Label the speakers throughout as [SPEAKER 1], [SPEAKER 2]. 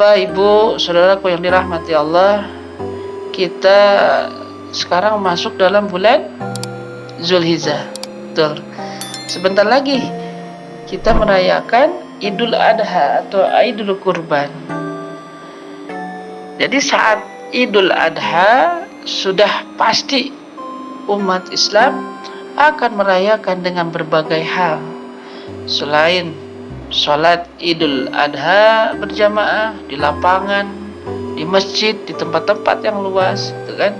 [SPEAKER 1] Bapak, Ibu, saudaraku yang dirahmati Allah, kita sekarang masuk dalam bulan Zulhijjah. Betul. Sebentar lagi kita merayakan Idul Adha atau Idul Kurban. Jadi saat Idul Adha sudah pasti umat Islam akan merayakan dengan berbagai hal. Selain sholat Idul Adha berjamaah di lapangan, di masjid, di tempat-tempat yang luas, gitu kan.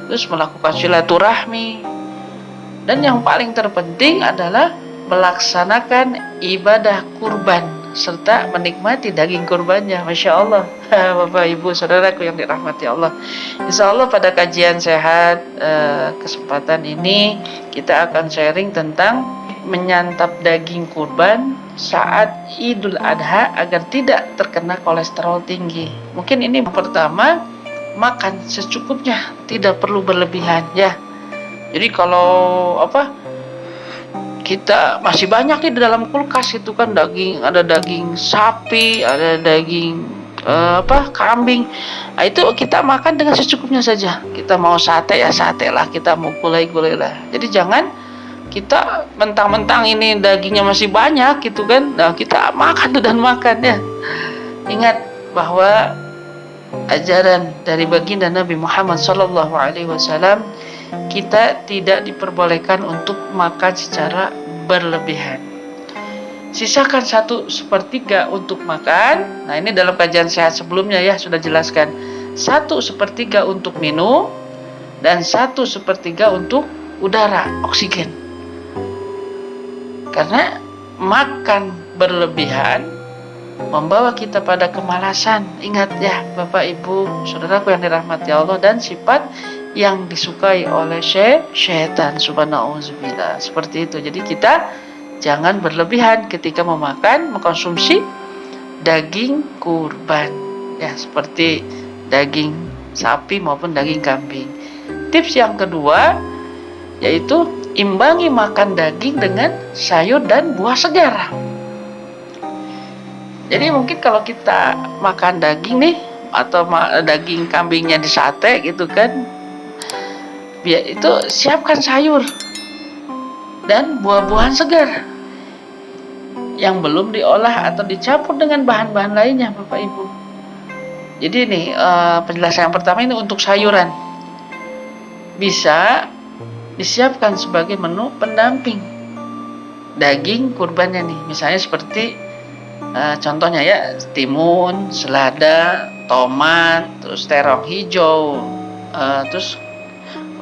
[SPEAKER 1] Terus melakukan silaturahmi. Dan yang paling terpenting adalah melaksanakan ibadah kurban serta menikmati daging kurbannya. Masya Allah. Bapak, Ibu, saudaraku yang dirahmati Allah, Insya Allah pada kajian sehat kesempatan ini kita akan sharing tentang menyantap daging kurban saat Idul Adha agar tidak terkena kolesterol tinggi. Mungkin ini pertama, makan secukupnya, tidak perlu berlebihan ya. Jadi kalau kita masih banyak nih di dalam kulkas itu kan daging, ada daging sapi, ada daging kambing. Nah, itu kita makan dengan secukupnya saja. Kita mau sate ya sate lah, kita mau gulai-gulai lah. Jadi jangan kita mentang-mentang ini dagingnya masih banyak gitu kan, nah kita makan dan makan ya. Ingat bahwa ajaran dari baginda Nabi Muhammad SAW, kita tidak diperbolehkan untuk makan secara berlebihan. Sisakan 1/3 untuk makan. Nah, ini dalam kajian sehat sebelumnya ya sudah jelaskan. 1/3 untuk minum dan 1/3 untuk udara, oksigen. Karena makan berlebihan membawa kita pada kemalasan. Ingat ya Bapak, Ibu, saudaraku yang dirahmati Allah, dan sifat yang disukai oleh syaitan. Subhanallah. Seperti itu. Jadi kita jangan berlebihan ketika mengkonsumsi daging kurban ya, seperti daging sapi maupun daging kambing. Tips yang kedua yaitu imbangi makan daging dengan sayur dan buah segar. Jadi mungkin kalau kita makan daging nih atau daging kambingnya di sate gitu kan, biar itu siapkan sayur dan buah-buahan segar yang belum diolah atau dicampur dengan bahan-bahan lainnya, Bapak Ibu. Jadi nih penjelasan yang pertama ini untuk sayuran bisa disiapkan sebagai menu pendamping daging kurbannya nih. Misalnya seperti contohnya ya, timun, selada, tomat, terus terong hijau, terus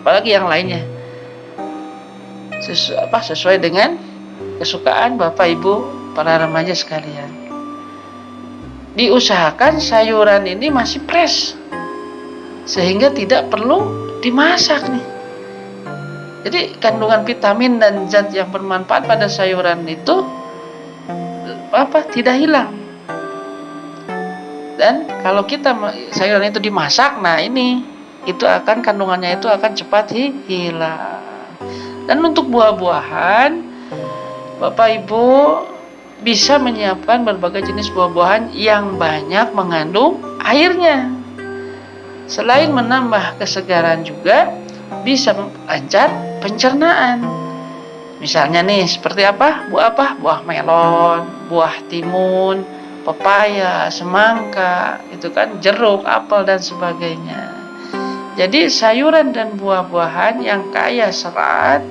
[SPEAKER 1] apalagi yang lainnya. Sesuai dengan kesukaan Bapak Ibu para remaja sekalian. Diusahakan sayuran ini masih fresh sehingga tidak perlu dimasak nih. Jadi kandungan vitamin dan zat yang bermanfaat pada sayuran itu tidak hilang. Dan kalau sayuran itu dimasak, nah itu kandungannya itu akan cepat hilang. Dan untuk buah-buahan, Bapak Ibu bisa menyiapkan berbagai jenis buah-buahan yang banyak mengandung airnya. Selain menambah kesegaran juga bisa memperlancar pencernaan. Misalnya nih seperti buah melon, buah timun, pepaya, semangka, itu kan, jeruk, apel dan sebagainya. Jadi sayuran dan buah-buahan yang kaya serat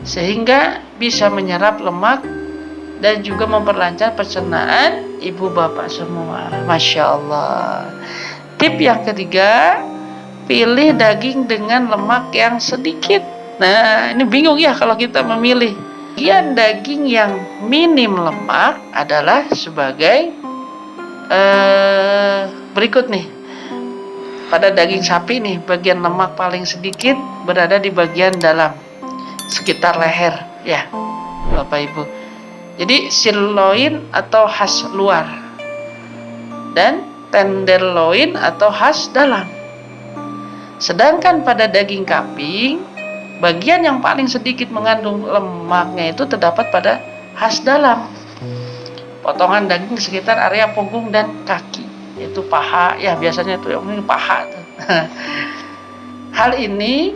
[SPEAKER 1] sehingga bisa menyerap lemak dan juga memperlancar pencernaan ibu bapak semua. Masya Allah. Tip yang ketiga, pilih daging dengan lemak yang sedikit. Nah, ini bingung ya kalau kita memilih. Bagian daging yang minim lemak adalah sebagai berikut nih. Pada daging sapi nih, bagian lemak paling sedikit berada di bagian dalam, sekitar leher ya Bapak Ibu. Jadi sirloin atau khas luar dan tenderloin atau khas dalam. Sedangkan pada daging kambing, bagian yang paling sedikit mengandung lemaknya itu terdapat pada khas dalam, potongan daging sekitar area punggung dan kaki. itu paha, ya biasanya tuh yang ini paha tuh. Hal ini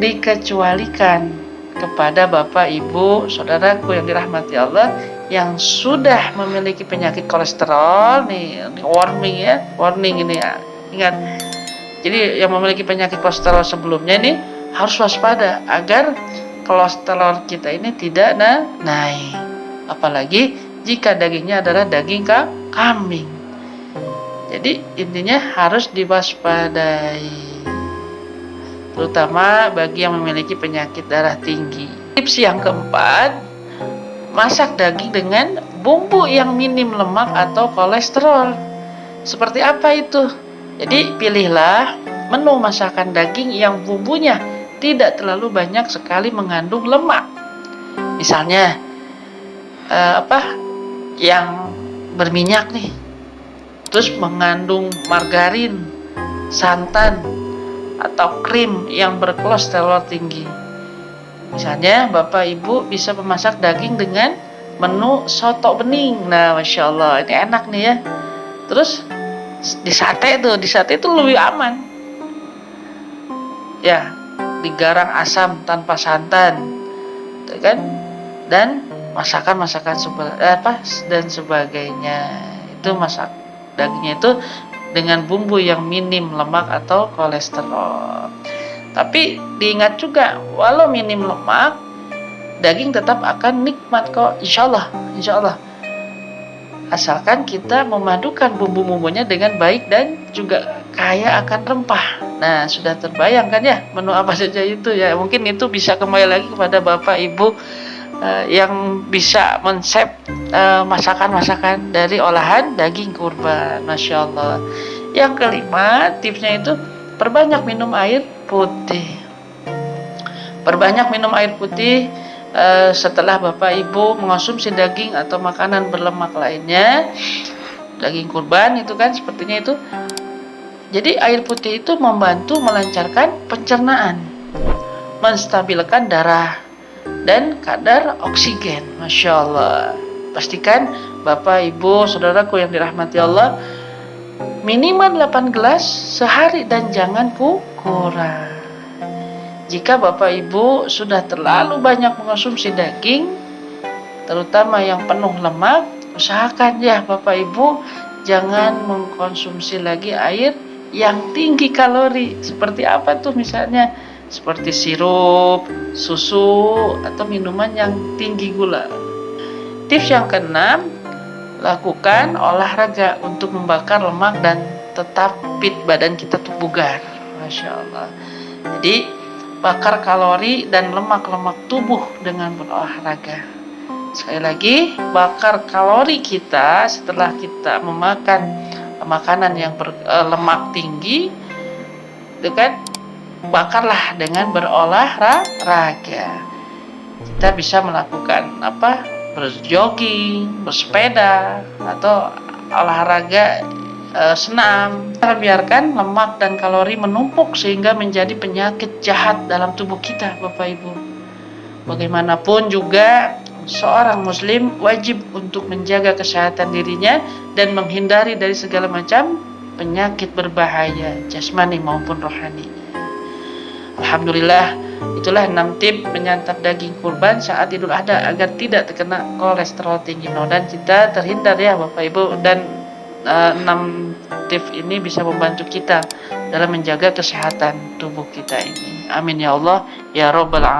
[SPEAKER 1] dikecualikan kepada Bapak, Ibu, saudaraku yang dirahmati Allah yang sudah memiliki penyakit kolesterol nih, warning ini ya. Ingat, jadi yang memiliki penyakit kolesterol sebelumnya ini harus waspada agar kolesterol kita ini tidak naik. Apalagi jika dagingnya adalah daging kambing. Jadi intinya harus diwaspadai, terutama bagi yang memiliki penyakit darah tinggi. Tips yang keempat, masak daging dengan bumbu yang minim lemak atau kolesterol. Seperti apa itu? Jadi pilihlah menu masakan daging yang bumbunya tidak terlalu banyak sekali mengandung lemak. Misalnya yang berminyak nih, terus mengandung margarin, santan, atau krim yang berkolesterol tinggi. Misalnya Bapak Ibu bisa memasak daging dengan menu soto bening. Nah, Masya Allah, ini enak nih ya. Terus di sate itu lebih aman ya, digarang asam tanpa santan, kan? Dan masakan dan sebagainya, itu masak dagingnya itu dengan bumbu yang minim lemak atau kolesterol. Tapi diingat juga, walau minim lemak, daging tetap akan nikmat kok, insya Allah. Asalkan kita memadukan bumbu-bumbunya dengan baik dan juga kaya akan rempah. Nah, sudah terbayangkan ya menu apa saja itu ya. Mungkin itu bisa kembali lagi kepada Bapak Ibu yang bisa mensep masakan-masakan dari olahan daging kurban. Masya Allah. Yang kelima, tipsnya itu perbanyak minum air putih. Perbanyak minum air putih setelah Bapak Ibu mengonsumsi daging atau makanan berlemak lainnya, daging kurban itu kan sepertinya itu. Jadi air putih itu membantu melancarkan pencernaan, menstabilkan darah dan kadar oksigen. Masya Allah. Pastikan Bapak Ibu saudaraku yang dirahmati Allah, minimal 8 gelas sehari dan jangan kurang. Jika Bapak Ibu sudah terlalu banyak mengonsumsi daging, terutama yang penuh lemak, usahakan ya Bapak Ibu jangan mengkonsumsi lagi air yang tinggi kalori. Seperti apa tuh misalnya? Seperti sirup, susu, atau minuman yang tinggi gula. Tips yang keenam, lakukan olahraga untuk membakar lemak dan tetap fit, badan kita tuh bugar. Masya Allah. Jadi bakar kalori dan lemak-lemak tubuh dengan berolahraga. Sekali lagi, bakar kalori kita setelah kita memakan makanan yang berlemak tinggi, dengan bakarlah dengan berolahraga. Kita bisa melakukan berjogging, bersepeda, atau olahraga senam. Jangan biarkan lemak dan kalori menumpuk sehingga menjadi penyakit jahat dalam tubuh kita, Bapak Ibu. Bagaimanapun juga seorang muslim wajib untuk menjaga kesehatan dirinya dan menghindari dari segala macam penyakit berbahaya jasmani maupun rohani. Alhamdulillah, itulah 6 tips menyantap daging kurban saat Idul Adha agar tidak terkena kolesterol tinggi. Dan kita terhindar ya Bapak Ibu, dan 6 tips ini bisa membantu kita dalam menjaga kesehatan tubuh kita ini. Amin ya Allah ya Rabbal alamin.